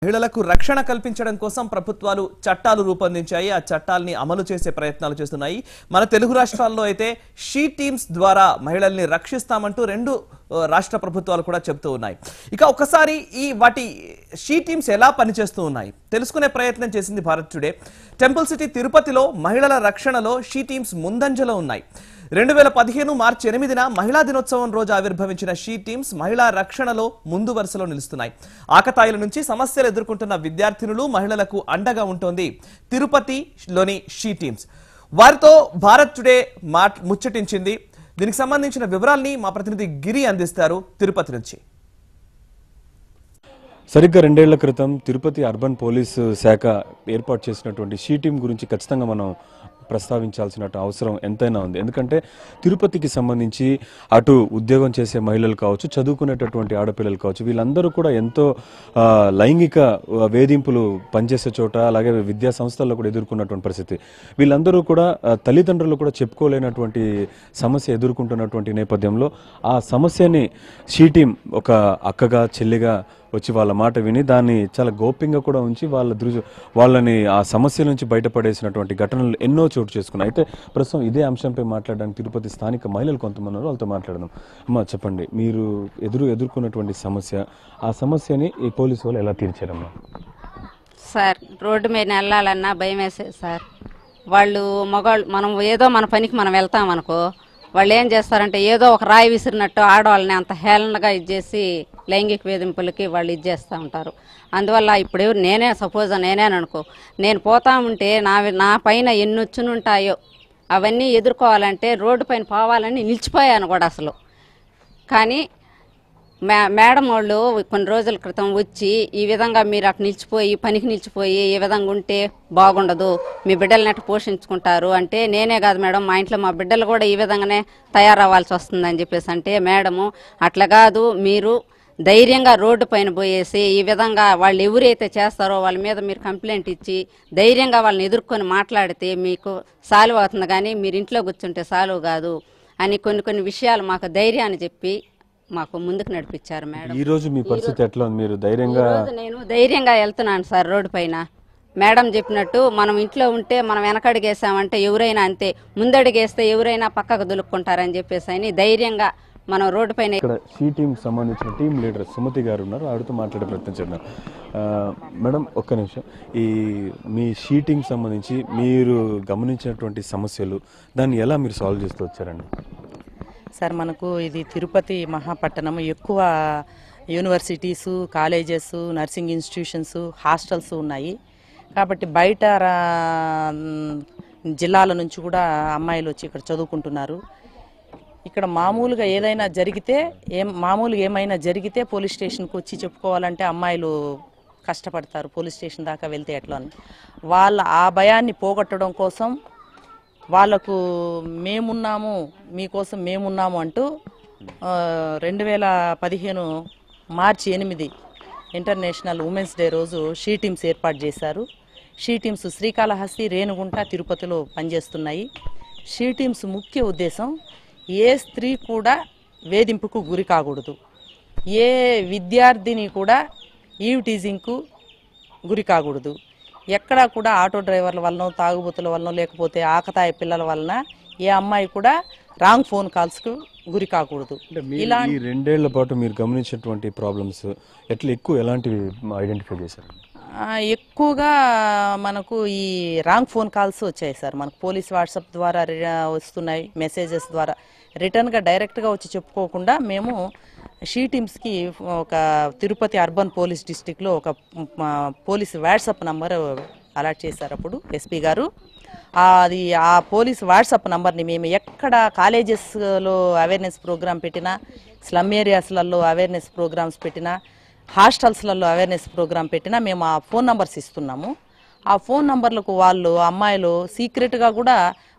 మహిళలకు రక్షణ కల్పించడం కోసం ప్రభుత్వాలు చట్టాలు రూపొందించాయి. ఆ చట్టాలని అమలు చేసే ప్రయత్నాలు చేస్తున్నాయి. మన తెలుగు రాష్ట్రాల్లో అయితే షీ టీమ్స్ ద్వారా మహిళల్ని రక్షిస్తామంటూ రెండు రాష్ట్ర ప్రభుత్వాలు కూడా చెప్తూ ఉన్నాయి. ఇక ఒకసారి ఈ వాటి షీ టీమ్స్ ఎలా పనిచేస్తూ ఉన్నాయి తెలుసుకునే ప్రయత్నం చేసింది భారత్ టుడే. టెంపుల్ సిటీ తిరుపతిలో మహిళల రక్షణలో షీ టీమ్స్ ముందంజలో ఉన్నాయి. 2015 మార్చి 8న మహిళా దినోత్సవం రోజు ఆవిర్భవించిన షీ టీమ్స్ మహిళా రక్షణలో ముందు వరుసలో నిలుస్తున్నాయి. ఆకతాయిల నుంచి సమస్యలు ఎదుర్కొంటున్న విద్యార్థినులు మహిళలకు అండగా ఉంటోంది తిరుపతిలోని షీ టీమ్స్. వారితో భారత్ టుడే ముచ్చటించింది. దీనికి సంబంధించిన వివరాల్ని మా ప్రతినిధి గిరి అందిస్తారు తిరుపతి నుంచి. సరిగ్గా 2 ఏళ్ల క్రితం తిరుపతి అర్బన్ పోలీసు శాఖ ఏర్పాటు చేసినటువంటి షీ టీమ్ గురించి ఖచ్చితంగా మనం ప్రస్తావించాల్సిన అవసరం ఎంతైనా ఉంది. ఎందుకంటే తిరుపతికి సంబంధించి అటు ఉద్యోగం చేసే మహిళలు కావచ్చు, చదువుకునేటటువంటి ఆడపిల్లలు కావచ్చు, వీళ్ళందరూ కూడా ఎంతో లైంగిక వేధింపులు పనిచేసే చోట, అలాగే విద్యా సంస్థల్లో కూడా ఎదుర్కొన్నటువంటి పరిస్థితి. వీళ్ళందరూ కూడా తల్లిదండ్రులు కూడా చెప్పుకోలేనటువంటి సమస్య ఎదుర్కొంటున్నటువంటి నేపథ్యంలో ఆ సమస్యని షీ టీమ్ ఒక అక్కగా చెల్లిగా వచ్చి వాళ్ళ మాట విని దాన్ని చాలా గోప్యంగా కూడా ఉంచి వాళ్ళని ఆ సమస్య నుంచి బయటపడేసినటువంటి ఘటనలు ఎన్నో చోటు చేసుకున్నాయి. అయితే ప్రస్తుతం ఇదే అంశంపై మాట్లాడడానికి తిరుపతి స్థానిక మహిళలు కొంతమంది ఉన్నారు, వాళ్ళతో మాట్లాడదాం. అమ్మా చెప్పండి, మీరు ఎదుర్కొన్నటువంటి సమస్య, ఆ సమస్యని ఈ పోలీసు వాళ్ళు ఎలా తీర్చారమ్మా? సార్, రోడ్డు మీద వెళ్ళాలన్నా భయం వేసేది సార్. వాళ్ళు మగవాళ్ళు, మనం ఏదో మన పనికి మనం వెళ్తామనుకో, వాళ్ళు ఏం చేస్తారంటే ఏదో ఒక రాయి విసిరినట్టు ఆడవాళ్ళని అంత హేళనగా ఇచ్చేసి లైంగిక వేధింపులకి వాళ్ళు ఇచ్చేస్తూ ఉంటారు. అందువల్ల ఇప్పుడు నేనే అనుకో, నేను పోతా ఉంటే నా పైన ఎన్ని వచ్చునుంటాయో అవన్నీ ఎదుర్కోవాలంటే రోడ్డు పైన పోవాలని నిలిచిపోయాను కూడా అసలు. కానీ మేడం వాళ్ళు కొన్ని రోజుల క్రితం వచ్చి ఈ విధంగా మీరు అక్కడ పనికి నిలిచిపోయి ఈ విధంగా ఉంటే బాగుండదు, మీ బిడ్డలు నెట్టు పోషించుకుంటారు అంటే, నేనే కాదు మేడం, మా ఇంట్లో మా బిడ్డలు కూడా ఈ విధంగానే తయారవ్వాల్సి వస్తుందని చెప్పేసి అంటే, మేడము అట్లా కాదు, మీరు ధైర్యంగా రోడ్డు పైన పోయేసి ఈ విధంగా వాళ్ళు ఎవరైతే చేస్తారో వాళ్ళ మీద మీరు కంప్లైంట్ ఇచ్చి ధైర్యంగా వాళ్ళని ఎదుర్కొని మాట్లాడితే మీకు సాల్వ్ అవుతుంది, కానీ మీరు ఇంట్లో కూర్చుంటే సాల్వ్ కాదు అని కొన్ని విషయాలు మాకు ధైర్యాన్ని చెప్పి మాకు ముందుకు నడిపించారు మేడం. ఈ రోజు మీ పరిస్థితి ఎట్లా ఉంది? మీరు ధైర్యంగా? నేను ధైర్యంగా వెళ్తున్నాను సార్ రోడ్డు పైన. మేడం చెప్పినట్టు మనం ఇంట్లో ఉంటే మనం వెనకడుగేసామంటే ఎవరైనా అంతే, ముందడుగేస్తే ఎవరైనా పక్కకు దులుక్కుంటారని చెప్పేసి అని ధైర్యంగా మనం రోడ్డు పైన. ఇక్కడ షీ టీమ్ సంబంధించిన టీం లీడర్ సుమతి గారు ఉన్నారు, ఆవిడతో మాట్లాడే ప్రయత్నం చేద్దాం. మేడం ఒక్క నిమిషం, ఈ మీ షీ టీమ్ సంబంధించి మీరు గమనించినటువంటి సమస్యలు, దాన్ని ఎలా మీరు సాల్వ్ చేస్తూ వచ్చారండి? సార్, మనకు ఇది తిరుపతి మహాపట్టణం, ఎక్కువ universities, colleges, nursing institutions, hostels ఉన్నాయి. కాబట్టి బయట జిల్లాల నుంచి కూడా అమ్మాయిలు వచ్చి ఇక్కడ చదువుకుంటున్నారు. ఇక్కడ మామూలుగా ఏమైనా జరిగితే పోలీస్ స్టేషన్కి వచ్చి చెప్పుకోవాలంటే అమ్మాయిలు కష్టపడతారు, పోలీస్ స్టేషన్ దాకా వెళ్తే ఎట్లా అని. వాళ్ళ ఆ భయాన్ని పోగొట్టడం కోసం వాళ్లకు మీకోసం మేమున్నాము అంటూ 2015 మార్చి 8 ఇంటర్నేషనల్ ఉమెన్స్ డే రోజు షీ టీమ్స్ ఏర్పాటు చేశారు. షీ టీమ్స్ శ్రీకాళహస్తి, రేణుగుంట, తిరుపతిలో పనిచేస్తున్నాయి. షీ టీమ్స్ ముఖ్య ఉద్దేశం ఏ స్త్రీ కూడా వేధింపుకు గురి కాకూడదు, ఏ విద్యార్థిని కూడా ఈవ్ టీజింగ్కు గురి కాకూడదు, ఎక్కడా కూడా ఆటో డ్రైవర్ల వలన, తాగుబోతుల వలన, లేకపోతే ఆకతాయి పిల్లల వలన ఏ అమ్మాయి కూడా రాంగ్ ఫోన్ కాల్స్కు గురి కాకూడదు. ఇలా 2 ఏళ్ల పాటు మీరు గమనించినటువంటి ప్రాబ్లమ్స్ ఎలాంటివి ఐడెంటిఫై చేశారు? ఎక్కువగా మనకు ఈ రాంగ్ ఫోన్ కాల్స్ వచ్చాయి సార్. మనకు పోలీస్ వాట్సాప్ ద్వారా వస్తున్నాయి, మెసేజెస్ ద్వారా. రిటర్న్గా డైరెక్ట్గా వచ్చి చెప్పుకోకుండా మేము షీ టీమ్స్కి ఒక తిరుపతి అర్బన్ పోలీస్ డిస్టిక్లో ఒక పోలీస్ వాట్సాప్ నంబర్ అలాట్ చేశారు అప్పుడు ఎస్పీ గారు. అది ఆ పోలీస్ వాట్సాప్ నంబర్ని మేము ఎక్కడ కాలేజెస్లో అవేర్నెస్ ప్రోగ్రామ్ పెట్టినా, స్లమ్ ఏరియాస్లలో అవేర్నెస్ ప్రోగ్రామ్స్ పెట్టినా, హాస్టల్స్లలో అవేర్నెస్ ప్రోగ్రామ్ పెట్టినా మేము ఆ ఫోన్ నంబర్స్ ఇస్తున్నాము. ఆ ఫోన్ నంబర్లకు అమ్మాయిలు సీక్రెట్గా కూడా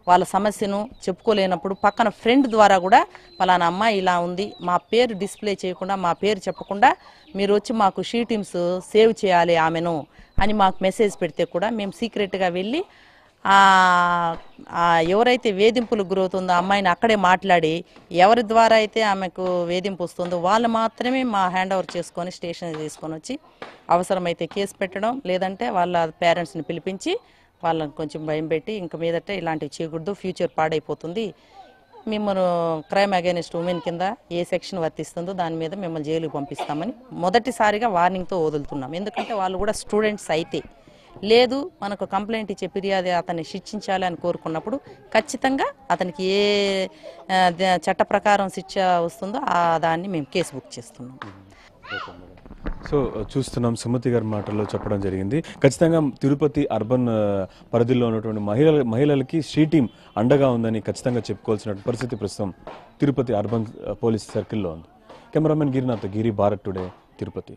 వాళ్ళ సమస్యను చెప్పుకోలేనప్పుడు పక్కన ఫ్రెండ్ ద్వారా కూడా పలానా అమ్మాయి ఇలా ఉంది, మా పేరు డిస్ప్లే చేయకుండా, మా పేరు చెప్పకుండా మీరు వచ్చి మాకు షీ టీమ్స్ సేవ్ చేయాలి ఆమెను అని మాకు మెసేజ్ పెడితే కూడా మేము సీక్రెట్గా వెళ్ళి ఎవరైతే వేధింపులకు గురవుతుందో అమ్మాయిని అక్కడే మాట్లాడి ఎవరి ద్వారా అయితే ఆమెకు వేధింపు వస్తుందో వాళ్ళు మాత్రమే మా హ్యాండ్ ఓవర్ చేసుకొని స్టేషన్ తీసుకొని వచ్చి అవసరమైతే కేసు పెట్టడం, లేదంటే వాళ్ళ పేరెంట్స్ని పిలిపించి వాళ్ళని కొంచెం భయం పెట్టి ఇంక మీదట ఇలాంటివి చేయకూడదు, ఫ్యూచర్ పాడైపోతుంది, మిమ్మల్ని క్రైమ్ అగైనెస్ట్ ఉమెన్ కింద ఏ సెక్షన్ వర్తిస్తుందో దాని మీద మిమ్మల్ని జైలుకి పంపిస్తామని మొదటిసారిగా వార్నింగ్తో వదులుతున్నాం. ఎందుకంటే వాళ్ళు కూడా స్టూడెంట్స్ అయితే లేదు మనకు కంప్లైంట్ ఇచ్చే ఫిర్యాదు అతన్ని శిక్షించాలి అని కోరుకున్నప్పుడు ఖచ్చితంగా అతనికి ఏ చట్ట ప్రకారం శిక్ష వస్తుందో దాన్ని మేము కేసు బుక్ చేస్తున్నాం. సో చూస్తున్నాం సుమతి గారి మాటల్లో చెప్పడం జరిగింది. ఖచ్చితంగా తిరుపతి అర్బన్ పరిధిలో ఉన్నటువంటి మహిళలకి షీ టీం అండగా ఉందని ఖచ్చితంగా చెప్పుకోవాల్సిన పరిస్థితి ప్రస్తుతం తిరుపతి అర్బన్ పోలీస్ సర్కిల్లో ఉంది. కెమెరామెన్ గిరినాథ్ గిరి భారత్ టుడే తిరుపతి.